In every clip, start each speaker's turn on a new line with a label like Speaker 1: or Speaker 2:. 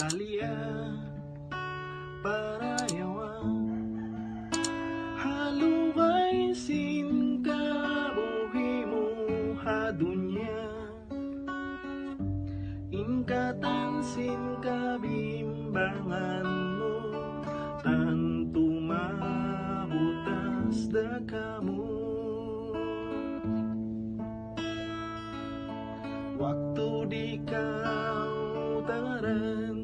Speaker 1: Talia parayawa halugay sin kabuhi mo hadunya ingkatansin kabimbangan mo tantu mabutas da kamu waktu di kau taran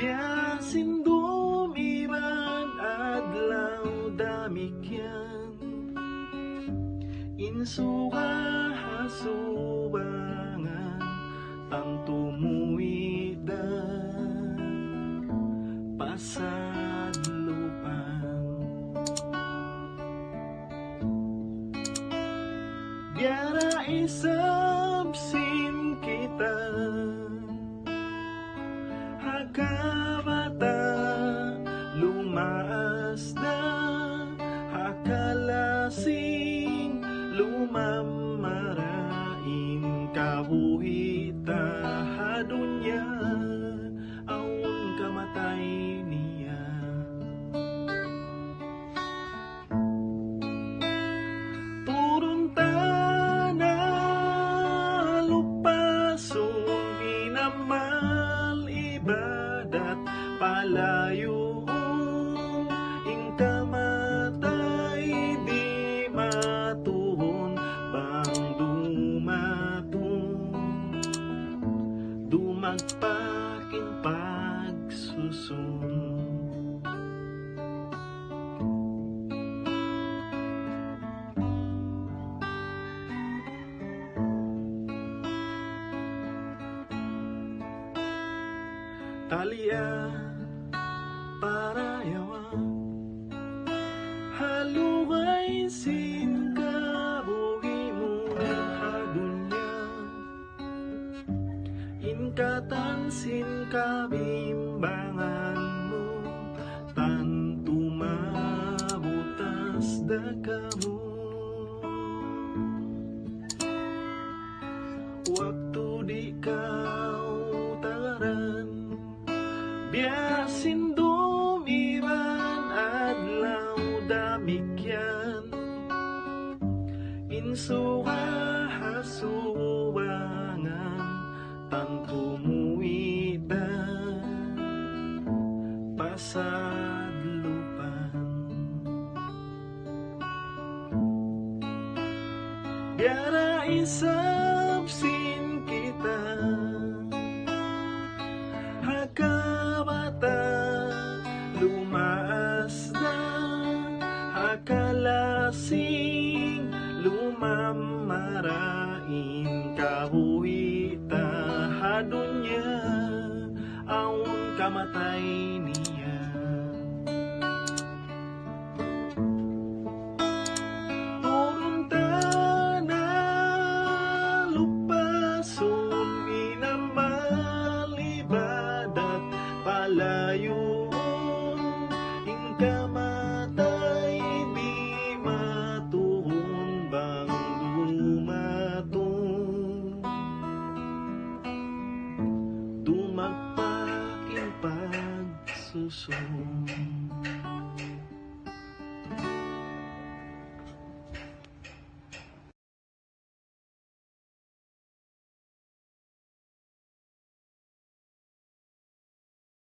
Speaker 1: biasin dumiban adlaw damikyan insuka hasubangan tantu muidan pasad lupan biara isabsin kita hakabata lumaas na hakalasing lumamarain kabuhita hadunya aun kamatay niya turun tana lupasong inamal ibadat palayo ingkamatay di matuhon bang dumatun dumagpakin pagsusun Talia parayawa halugay sin kabuhi mo hadunya ingkatansin kabimbangan mo tantu mabutas da kamu waktu di kau taran biasin dumiban adlaw damikyan insuka hasubangan tantu muidan pasad lupan biara isabsin kita hakabata lumaas na hakalasing lumamarain kabuhita hadunya aun kamatay niya turun tana lupason minamal ibadat palayon ingkamatay di matuhon bang dumatun dumagpakin pagsusun